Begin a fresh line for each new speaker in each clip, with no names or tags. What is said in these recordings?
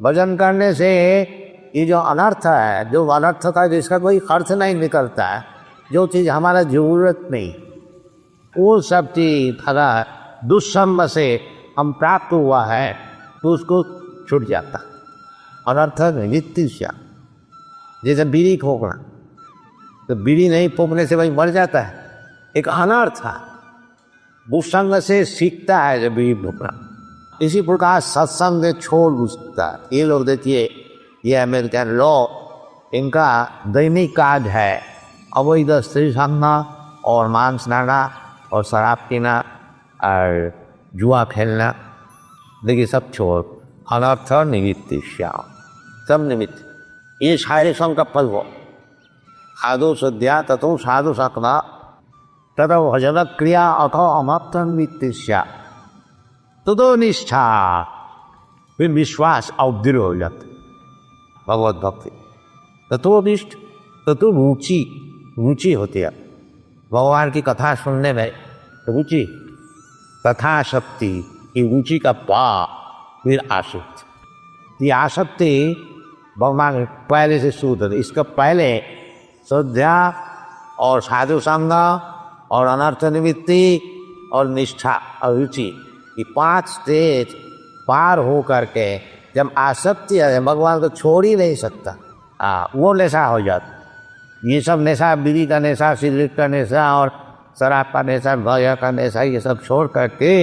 भजन करने से ये जो अनर्थ है, जो अनर्थ था जिसका कोई अर्थ नहीं निकलता है, जो चीज़ हमारा जरूरत नहीं, वो सब चीज थोड़ा दुष्संग से हम प्राप्त हुआ है तो उसको छूट जाता। अनर्थ नित्य, जैसे बीड़ी फूकना, तो बीड़ी नहीं फूकने से भाई मर जाता है, एक अनर्थ है, दुष्संग से सीखता है जब बीड़ी फूकना। इसी प्रकार सत्संग छोड़ सकता है। ये लोग देखिए, ये अमेरिकन लोग, इनका दैनिक कार्य है अवैध स्त्री संगना और मांस खाना और शराब पीना और जुआ खेलना। देखिए सब छोड़, अनर्थ निमित्त श्याम, सब निमित्त। ये सारे संग का फल हो। साधु सद्या तथो साधु सकना तथा भजन क्रिया अथो अनर्थ निमित्त श्याम, ततो निष्ठा, फिर विश्वास और दृढ़ हो जाते भगवत भक्ति। ततो निष्ठ, ततो रुचि, रुचि होती है भगवान की कथा सुनने में, रुचि, कथा शक्ति, ये रुचि का पाप, फिर आसक्ति। ये आसक्ति भगवान पहले से शुरू होती, इसका पहले श्रद्धा और साधु संग और अनर्थ निवृत्ति और निष्ठा और रुचि, ये 5 स्टेज पार हो करके जब आसक्ति है भगवान को छोड़ ही नहीं सकता, वो नशा हो जाता। ये सब नशा, बीड़ी का नशा, सिगरेट का नशा और शराब का नशा, भय का नशा, ये सब छोड़ करके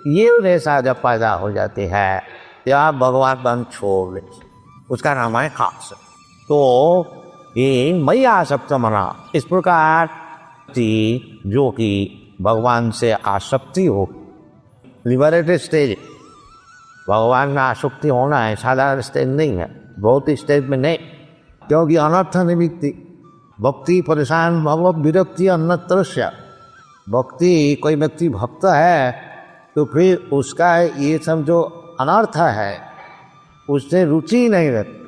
ये नशा जब पैदा हो जाती है तो आप भगवान बन छोड़ ले, उसका नाम है खास। तो ये मैं आसक्त मना, इस प्रकार जो कि भगवान से आसक्ति हो, लिबरेटेड स्टेज, भगवान में आसक्ति होना है, साधारण स्टेज नहीं है, बहुत स्टेज में नहीं, क्योंकि अनर्थ निमित्ति भक्ति परेशान भगवत विरक्ति अन्यत्र। भक्ति, कोई व्यक्ति भक्त है तो फिर उसका ये सब जो अनर्थ है उससे रुचि नहीं रहती,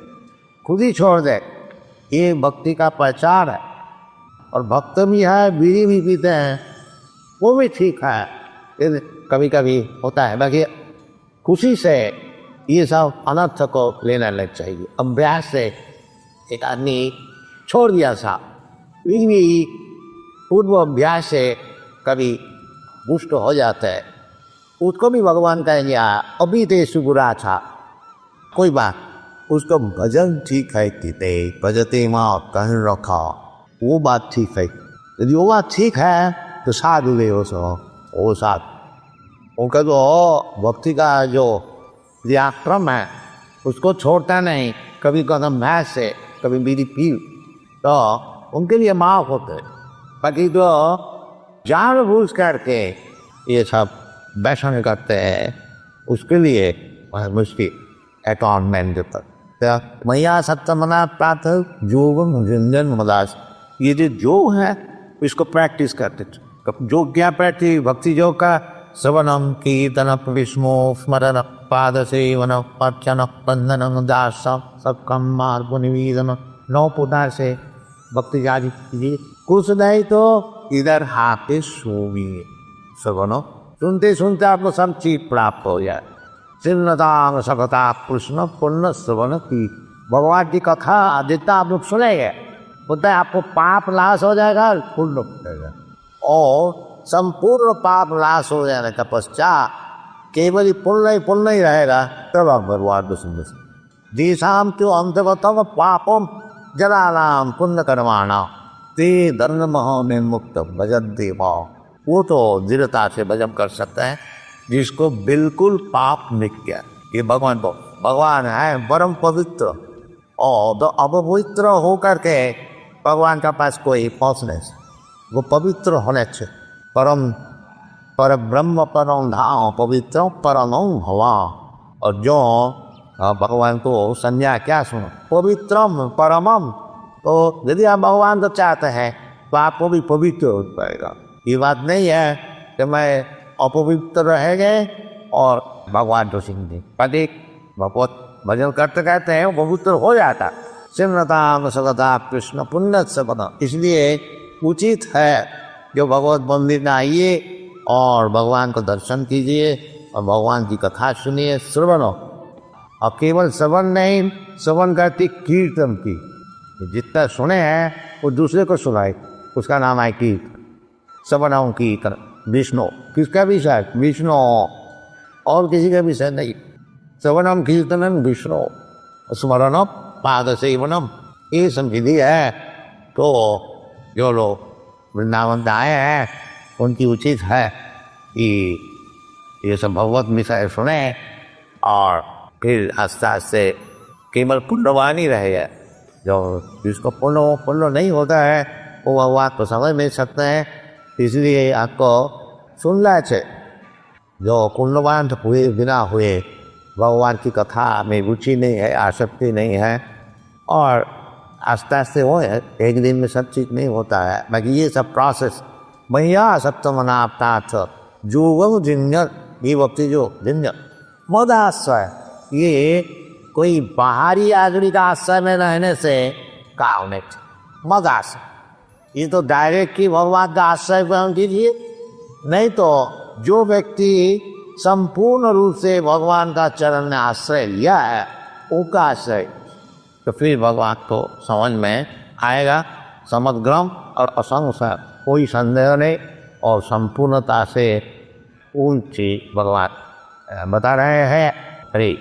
खुद ही छोड़ दे। ये भक्ति का पहचान है। और भक्त भी है, बीड़ी भी पीते हैं, वो भी ठीक है, कभी कभी होता है, बाकी खुशी से ये सब अनर्थ को लेना नहीं चाहिए। अभ्यास से एक आदमी छोड़ दिया था, भी पूर्व अभ्यास से कभी दुष्ट हो जाता है, उसको भी भगवान कहेंगे अभी तो सुबुरा था, कोई बात, उसको भजन ठीक है कि भजते माँ कह रखा, वो बात ठीक है। यदि वो बात ठीक है तो साधु ले वो साधु, उनका जो भक्ति का जो व्याक्रम है उसको छोड़ता नहीं, कभी कदम भैंस से, कभी बीड़ी पी, तो उनके लिए माफ होते। बाकी तो जानबूझ करके ये सब वैसन करते हैं, उसके लिए मुश्किल अटॉनमेंट देता। तो मैया सत्यमना प्रातः जोगम झंझन मदास, ये जो योग है इसको प्रैक्टिस करते। योग क्या प्रैक्टिस? भक्ति योग का श्रवणम कीर्तन विष्णु स्मरण पाद सेवन अर्चन बंधन दास सबकम मार्ग निवेदन 9 पुकार से भक्ति जारी कीजिए। कुछ नहीं तो इधर हाथे सोविए, श्रवणो, सुनते सुनते आपको सब चीज प्राप्त हो जाए। सिन्नतांग सकता कृष्ण पुण्य श्रवण की, भगवान की कथा जितना आप लोग सुनेंगे उतना आपको पाप नाश हो जाएगा, पुण्य मिलेगा, और संपूर्ण पाप नाश हो जाने का पश्चात केवल पुण्य ही रहेगा, तब आप भगवान को सुन सकते। जीसाम तो अंतगतम पापम जलानाम पुण्य कर्माणा ते धर्म निर्मुक्त भजन देवा, वो तो दृढ़ता से भजन कर सकता है जिसको बिल्कुल पाप नित्य। ये भगवान है परम पवित्र, और तो अपवित्र होकर के भगवान का पास कोई पहुँच नहीं, वो पवित्र होने से परम पर ब्रह्म परम धाम पवित्र परम भवा। और जो भगवान को संज्ञा क्या सुनो, पवित्रम परमम, तो यदि आप भगवान को चाहते हैं तो आपको भी पवित्र हो पाएगा। ये बात नहीं है कि मैं अपवित्र रहेंगे और भगवान को सिंह पति भगवत भजन करते कहते हैं वो पवित्र हो जाता। सिमरताम सगता कृष्ण पुण्य सपना, इसलिए उचित है जो भगवत मंदिर में आइए और भगवान को दर्शन कीजिए और भगवान की कथा सुनिए, श्रवण और केवल श्रवण नहीं, श्रवण करती कीर्तन की, जितना सुने हैं वो दूसरे को सुनाए, उसका नाम है कीर्तन। श्रवणम कीर्तन विष्णु, किसका विषय? विष्णु, और किसी का विषय नहीं। श्रवणम कीर्तनम विष्णु स्मरणम पाद सेवनम, ये सब विधि है। तो जो लोग वृंदावन में आए हैं उनकी उचित है कि ये सब भगवत विषय सुने और फिर आस्ते आस्ते केवल पुण्यवान ही रहेगा। जो जिसको पुण्य नहीं होता है वो भगवान को समझ नहीं सकते हैं, इसलिए आपको सुनना चाहिए। जो पुण्यवान हुए बिना हुए भगवान की कथा में रुचि नहीं है, आसक्ति नहीं है, और आस्ते आस्ते हो है, एक दिन में सब चीज़ नहीं होता है। बाकी ये सब प्रोसेस भैया सप्तमनाप्तार्थ जो जिन्नत, ये वक्ति जो जिन्नत मदाश्रय, ये कोई बाहरी आदमी का आश्रय में रहने से का होने मदाश्रय, ये तो डायरेक्ट ही भगवान का आश्रय ग्रहण कीजिए। नहीं तो जो व्यक्ति संपूर्ण रूप से भगवान का चरण में आश्रय लिया है उनका आश्रय, तो फिर भगवान को समझ में आएगा समग्रम और असंशय, कोई संदेह नहीं, और संपूर्णता से ऊंची भगवान बता रहे हैं। हरे